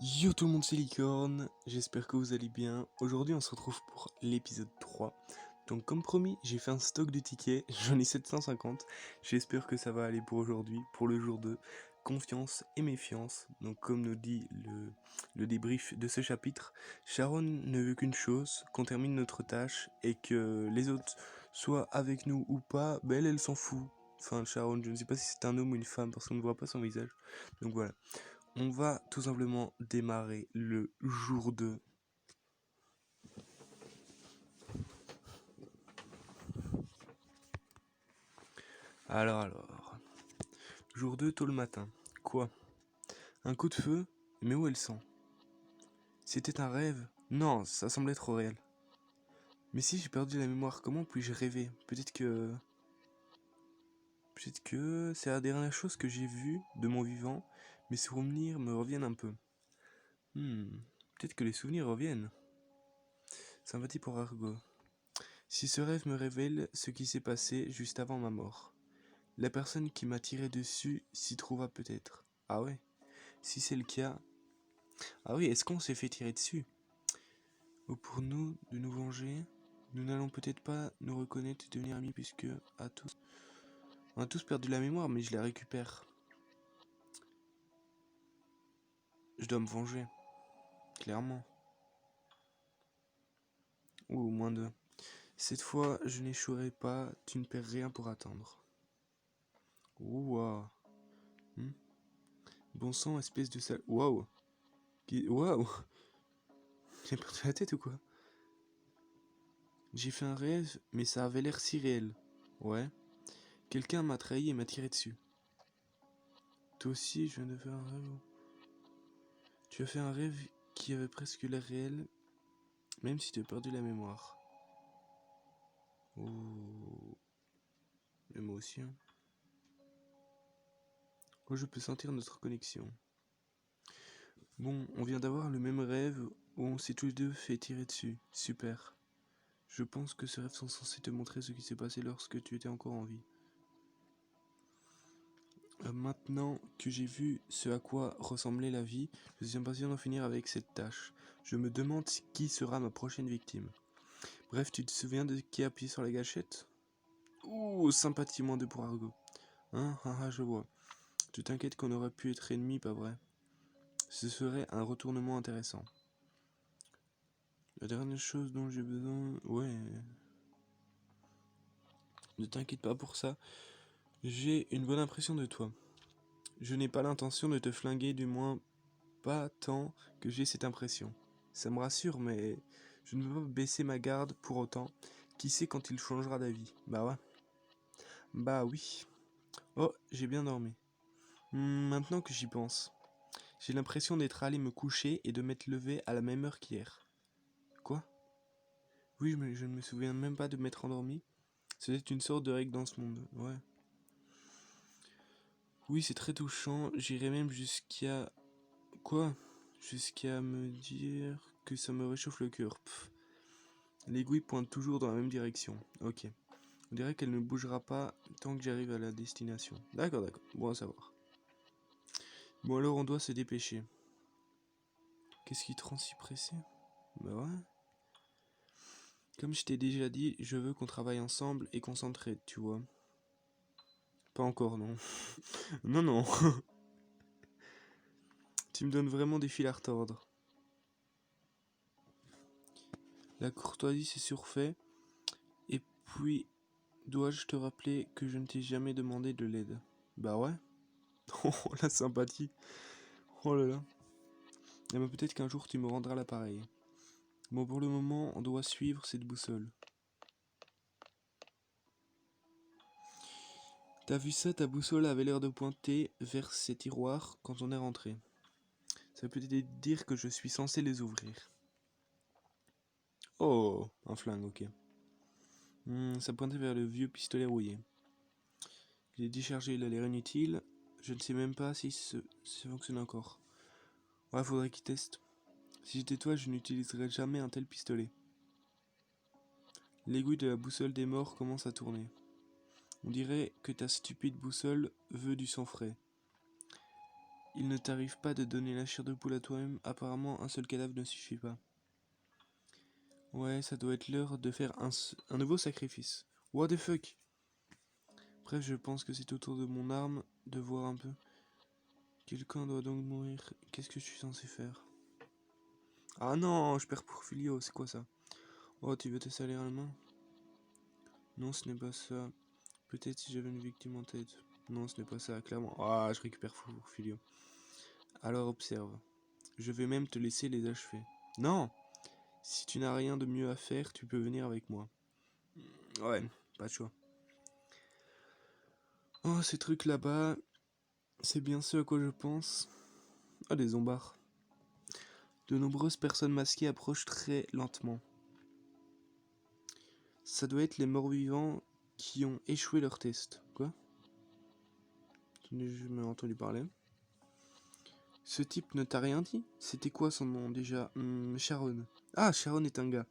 Yo tout le monde, c'est Licorne, j'espère que vous allez bien. Aujourd'hui on se retrouve pour l'épisode 3. Donc comme promis, j'ai fait un stock de tickets, j'en ai 750. J'espère que ça va aller pour aujourd'hui, pour le jour 2. Confiance et méfiance. Donc comme nous dit le débrief de ce chapitre, Sharon ne veut qu'une chose, qu'on termine notre tâche et que les autres soient avec nous ou pas, elle s'en fout. Enfin Sharon, je ne sais pas si c'est un homme ou une femme parce qu'on ne voit pas son visage. Donc voilà. On va tout simplement démarrer le jour 2. Alors. Jour 2 tôt le matin. Quoi? Un coup de feu? Mais où est le sang? C'était un rêve? Non, ça semblait trop réel. Mais si j'ai perdu la mémoire, comment puis-je rêver? Peut-être que c'est la dernière chose que j'ai vue de mon vivant. Mes souvenirs me reviennent un peu. Peut-être que les souvenirs reviennent. Sympathie pour Argo. Si ce rêve me révèle ce qui s'est passé juste avant ma mort. La personne qui m'a tiré dessus s'y trouva peut-être. Ah ouais? Si c'est le cas... Ah oui, est-ce qu'on s'est fait tirer dessus? Ou pour nous de nous venger? Nous n'allons peut-être pas nous reconnaître et devenir amis puisque... On a tous perdu la mémoire, mais je la récupère. Je dois me venger. Clairement. Ou moins de... Cette fois, je n'échouerai pas, tu ne perds rien pour attendre. Ouah. Bon sang, espèce de sale... Waouh. Waouh. J'ai perdu la tête ou quoi? J'ai fait un rêve, mais ça avait l'air si réel. Ouais. Quelqu'un m'a trahi et m'a tiré dessus. Toi aussi, je viens de faire un rêve. Tu as fait un rêve qui avait presque l'air réel, même si tu as perdu la mémoire. Oh. Mais moi aussi, hein. Oh, je peux sentir notre connexion. Bon, on vient d'avoir le même rêve où on s'est tous les deux fait tirer dessus. Super. Je pense que ces rêves sont censés te montrer ce qui s'est passé lorsque tu étais encore en vie. Maintenant que j'ai vu ce à quoi ressemblait la vie, je suis impatient d'en finir avec cette tâche. Je me demande qui sera ma prochaine victime. Bref, tu te souviens de qui a appuyé sur la gâchette? Ouh, sympathie moins 2 pour Argo. Hein, je vois. Tu t'inquiètes qu'on aurait pu être ennemis, pas vrai? Ce serait un retournement intéressant. La dernière chose dont j'ai besoin... Ouais. Ne t'inquiète pas pour ça. J'ai une bonne impression de toi. Je n'ai pas l'intention de te flinguer, du moins pas tant que j'ai cette impression. Ça me rassure, mais je ne veux pas baisser ma garde pour autant. Qui sait quand il changera d'avis? Bah ouais. Bah oui. Oh, j'ai bien dormi. Maintenant que j'y pense, j'ai l'impression d'être allé me coucher et de m'être levé à la même heure qu'hier. Quoi? Oui, mais je ne me souviens même pas de m'être endormi. C'était une sorte de règle dans ce monde, ouais. Oui, c'est très touchant. J'irais même jusqu'à... Quoi? Jusqu'à me dire que ça me réchauffe le cœur. L'aiguille pointe toujours dans la même direction. Ok. On dirait qu'elle ne bougera pas tant que j'arrive à la destination. D'accord. Bon à savoir. Bon alors on doit se dépêcher. Qu'est-ce qui te rend si pressé? Bah ouais. Comme je t'ai déjà dit, je veux qu'on travaille ensemble et qu'on s'entraide, tu vois. Pas encore, non. Non. Tu me donnes vraiment des fils à retordre. La courtoisie c'est surfait. Et puis, dois-je te rappeler que je ne t'ai jamais demandé de l'aide? Bah ouais. Oh, la sympathie. Oh là là. Et ben peut-être qu'un jour tu me rendras l'appareil. Bon, pour le moment, on doit suivre cette boussole. T'as vu ça, ta boussole avait l'air de pointer vers ces tiroirs quand on est rentré. Ça veut peut-être dire que je suis censé les ouvrir. Oh, un flingue, ok. Ça pointait vers le vieux pistolet rouillé. Je l'ai déchargé, il a l'air inutile. Je ne sais même pas si ça fonctionne encore. Ouais, faudrait qu'il teste. Si j'étais toi, je n'utiliserais jamais un tel pistolet. L'aiguille de la boussole des morts commence à tourner. On dirait que ta stupide boussole veut du sang frais. Il ne t'arrive pas de donner la chair de poule à toi-même. Apparemment, un seul cadavre ne suffit pas. Ouais, ça doit être l'heure de faire un nouveau sacrifice. What the fuck? Bref, je pense que c'est au tour de mon arme de voir un peu. Quelqu'un doit donc mourir. Qu'est-ce que je suis censé faire? Ah non, je perds pour Filio, c'est quoi ça? Oh, tu veux te salir la main? Non, ce n'est pas ça. Peut-être si j'avais une victime en tête. Non, ce n'est pas ça, clairement. Ah, je récupère pour Filio. Alors observe. Je vais même te laisser les achever. Non! Si tu n'as rien de mieux à faire, tu peux venir avec moi. Ouais, pas de choix. Oh, ces trucs là-bas, c'est bien ce à quoi je pense. Ah, des zombards. De nombreuses personnes masquées approchent très lentement. Ça doit être les morts-vivants qui ont échoué leur test. Quoi? Je m'ai entendu parler. Ce type ne t'a rien dit? C'était quoi son nom déjà? Sharon. Ah, Sharon est un gars.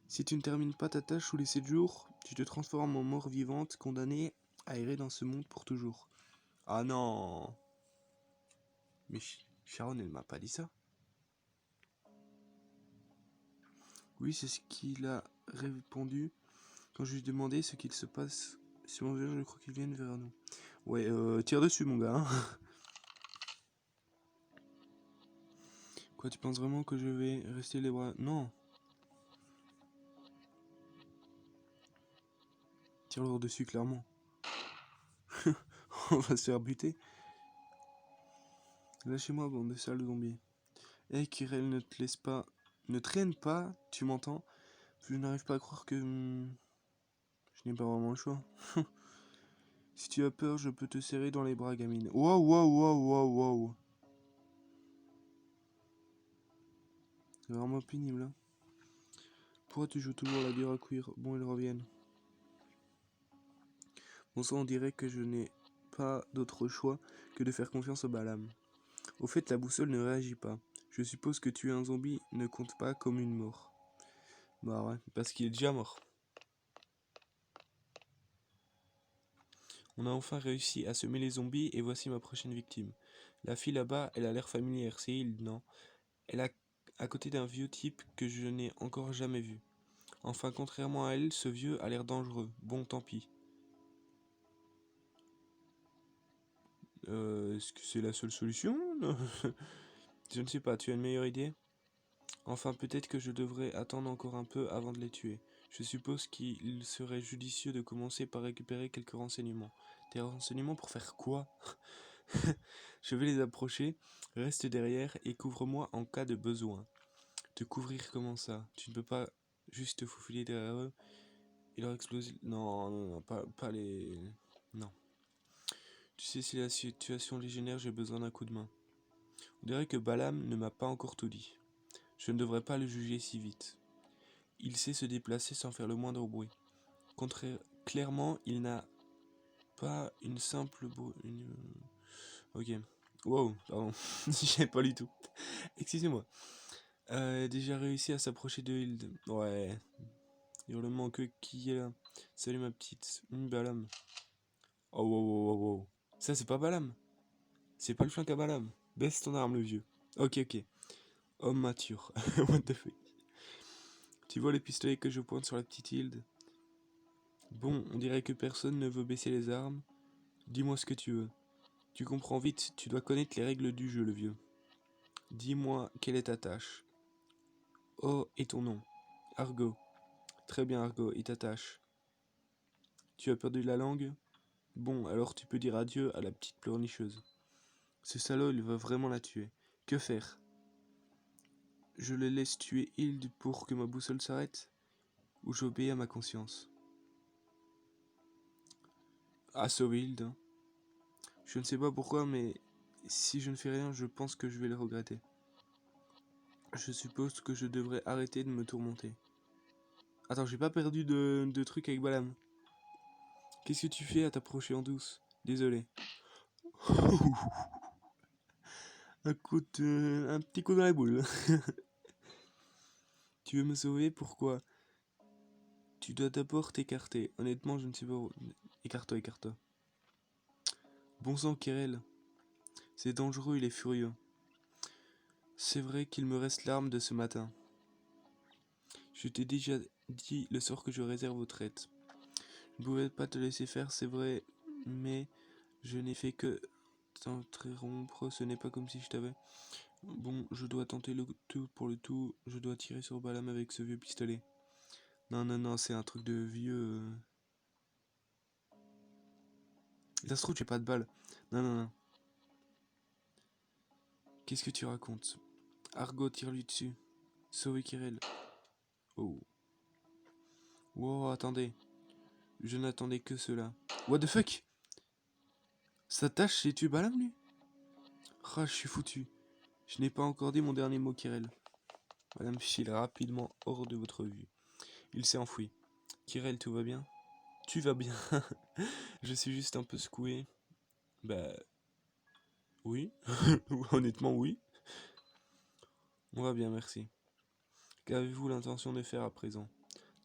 Si tu ne termines pas ta tâche sous les 7 jours, tu te transformes en mort-vivante condamnée à errer dans ce monde pour toujours. Ah non! Mais Sharon, elle m'a pas dit ça. Oui, c'est ce qu'il a répondu quand je lui ai demandé ce qu'il se passe. Si on veut, je crois qu'ils viennent vers nous. Ouais, tire dessus, mon gars. Hein. Quoi, tu penses vraiment que je vais rester les bras? Non. Tire-leur dessus, clairement. On va se faire buter. Lâchez-moi, bande de sales zombies. Eh, Kirel, ne te laisse pas... Ne traîne pas, tu m'entends? Je n'arrive pas à croire que... je n'ai pas vraiment le choix. Si tu as peur, je peux te serrer dans les bras, gamine. Wow, wow, wow, wow, wow. C'est vraiment pénible, hein. Pourquoi tu joues toujours la dure à cuire? Bon, ils reviennent. Bon sang, on dirait que je n'ai pas d'autre choix que de faire confiance au Balam. Au fait, la boussole ne réagit pas. Je suppose que tuer un zombie ne compte pas comme une mort. Bah ouais, parce qu'il est déjà mort. On a enfin réussi à semer les zombies et voici ma prochaine victime. La fille là-bas, elle a l'air familière, c'est Hilde, non? Elle est à côté d'un vieux type que je n'ai encore jamais vu. Enfin, contrairement à elle, ce vieux a l'air dangereux. Bon, tant pis. Est-ce que c'est la seule solution? Je ne sais pas, tu as une meilleure idée? Enfin, peut-être que je devrais attendre encore un peu avant de les tuer. Je suppose qu'il serait judicieux de commencer par récupérer quelques renseignements. Des renseignements pour faire quoi? Je vais les approcher, reste derrière et couvre-moi en cas de besoin. Te couvrir comment ça? Tu ne peux pas juste te faufiler derrière eux et leur exploser... Non, non, non, pas les... Non. Tu sais, si la situation légionnaire, j'ai besoin d'un coup de main. On dirait que Balam ne m'a pas encore tout dit. Je ne devrais pas le juger si vite. Il sait se déplacer sans faire le moindre bruit. Clairement, il n'a pas une simple... Ok. Wow, pardon. J'y savais pas du tout. Excusez-moi. Déjà réussi à s'approcher de Hilde. Ouais. Hurlement que qui est là? Salut ma petite. Balam. Oh wow wow wow wow. Ça c'est pas Balam. C'est pas le flingue à Balam. Baisse ton arme le vieux. Ok ok. Homme mature. What the fuck. Tu vois les pistolets que je pointe sur la petite Hilde? Bon, on dirait que personne ne veut baisser les armes. Dis-moi ce que tu veux. Tu comprends vite, tu dois connaître les règles du jeu, le vieux. Dis-moi quelle est ta tâche. Oh, et ton nom? Argo. Très bien, Argo, et ta tâche? Tu as perdu la langue? Bon, alors tu peux dire adieu à la petite pleurnicheuse. Ce salaud, il va vraiment la tuer. Que faire? Je le laisse tuer Hilde pour que ma boussole s'arrête? Ou j'obéis à ma conscience? Ah, sauver Hilde, hein. Je ne sais pas pourquoi, mais si je ne fais rien, je pense que je vais le regretter. Je suppose que je devrais arrêter de me tourmenter. Attends, j'ai pas perdu de trucs avec Balam. Qu'est-ce que tu fais à t'approcher en douce? Désolé. Un petit coup dans la boule. Tu veux me sauver? Pourquoi? Tu dois d'abord t'écarter. Honnêtement, je ne sais pas où... Écarte-toi, écarte-toi. Bon sang, Kirel. C'est dangereux, il est furieux. C'est vrai qu'il me reste l'arme de ce matin. Je t'ai déjà dit le sort que je réserve aux traites. Je ne pouvais pas te laisser faire, c'est vrai, mais je n'ai fait que t'interrompre, ce n'est pas comme si je t'avais... Bon, je dois tenter le tout pour le tout, je dois tirer sur Balam avec ce vieux pistolet. Non, non, non, c'est un truc de vieux... Ça se trouve, j'ai pas de balle. Non, non, non. Qu'est-ce que tu racontes? Argo, tire-lui dessus. Sauver Kirel. Oh. Wow, attendez. Je n'attendais que cela. What the fuck? Sa tâche, c'est tu Balam, lui? Ah, je suis foutu. Je n'ai pas encore dit mon dernier mot, Kirel. Madame file rapidement hors de votre vue. Il s'est enfoui. Kirel, tout va bien? Tu vas bien. Je suis juste un peu secoué. Bah... Oui. Honnêtement, oui. On va bien, merci. Qu'avez-vous l'intention de faire à présent?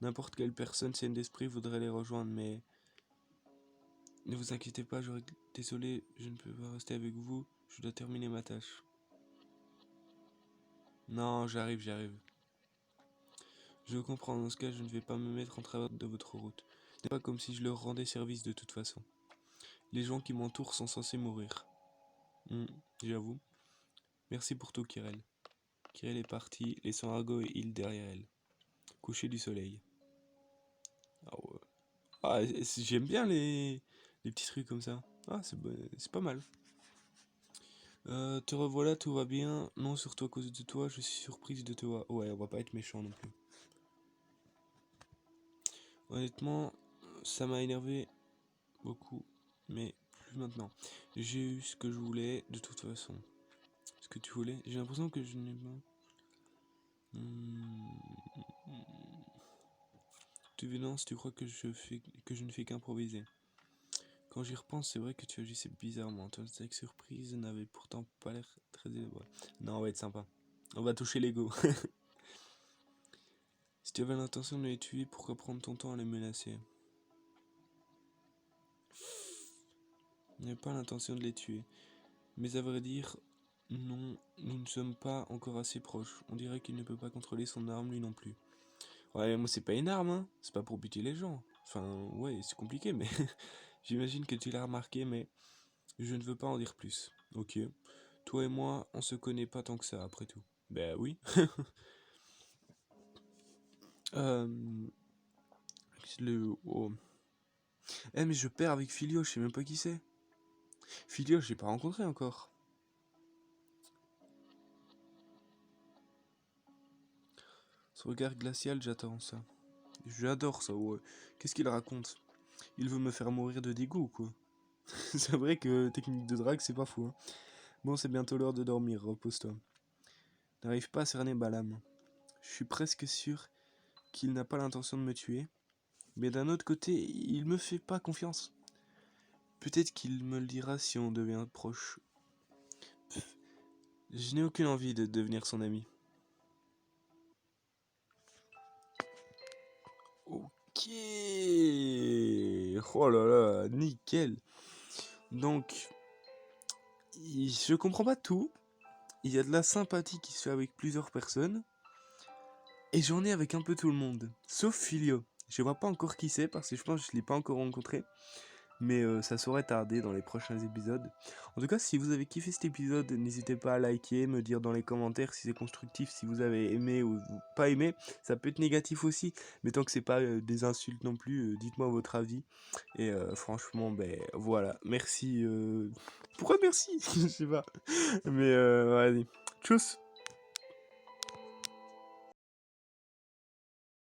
N'importe quelle personne saine d'esprit voudrait les rejoindre, mais... Ne vous inquiétez pas, désolé, je ne peux pas rester avec vous. Je dois terminer ma tâche. Non, j'arrive. Je comprends, dans ce cas, je ne vais pas me mettre en travers de votre route. Ce n'est pas comme si je leur rendais service de toute façon. Les gens qui m'entourent sont censés mourir. J'avoue. Merci pour tout, Kirel. Kirel est parti, laissant Argo et Hill derrière elle. Coucher du soleil. Ah ouais. Ah, j'aime bien les petits trucs comme ça. Ah, c'est pas mal. Te revoilà, tout va bien. Non, surtout à cause de toi, je suis surprise de te voir. Ouais, on va pas être méchant non plus. Honnêtement, ça m'a énervé beaucoup, mais plus maintenant. J'ai eu ce que je voulais de toute façon. Ce que tu voulais, j'ai l'impression que je n'ai pas... Tu évidence, tu crois que je ne fais qu'improviser. Quand j'y repense, c'est vrai que tu agissais bizarrement. Ton attaque surprise n'avait pourtant pas l'air très élevé. Non, on va être sympa. On va toucher l'ego. Si tu avais l'intention de les tuer, pourquoi prendre ton temps à les menacer? Je n'avais pas l'intention de les tuer. Mais à vrai dire, non, nous ne sommes pas encore assez proches. On dirait qu'il ne peut pas contrôler son arme, lui non plus. Ouais, moi c'est pas une arme, hein. C'est pas pour buter les gens. Enfin, ouais, c'est compliqué, mais j'imagine que tu l'as remarqué, mais je ne veux pas en dire plus. Ok. Toi et moi, on se connaît pas tant que ça, après tout. Ben oui. Oh. Mais je perds avec Filio, je sais même pas qui c'est. Filio, j'ai pas rencontré encore. Ce regard glacial, j'attends ça. J'adore ça, ouais. Qu'est-ce qu'il raconte? Il veut me faire mourir de dégoût, quoi. C'est vrai que technique de drague, c'est pas fou, hein. Bon, c'est bientôt l'heure de dormir, repose-toi. N'arrive pas à cerner Balam. Je suis presque sûr qu'il n'a pas l'intention de me tuer. Mais d'un autre côté, il me fait pas confiance. Peut-être qu'il me le dira si on devient proche. Je n'ai aucune envie de devenir son ami. Ok. Oh là là, nickel. Donc, je comprends pas tout. Il y a de la sympathie qui se fait avec plusieurs personnes. Et j'en ai avec un peu tout le monde. Sauf Filio. Je vois pas encore qui c'est parce que je pense que je l'ai pas encore rencontré. Mais ça saurait tarder dans les prochains épisodes. En tout cas, si vous avez kiffé cet épisode, n'hésitez pas à liker, me dire dans les commentaires si c'est constructif, si vous avez aimé ou pas aimé. Ça peut être négatif aussi, mais tant que c'est pas des insultes non plus, dites-moi votre avis. Et franchement, ben voilà, merci. Pourquoi merci? Je sais pas. Mais vas-y, tchuss.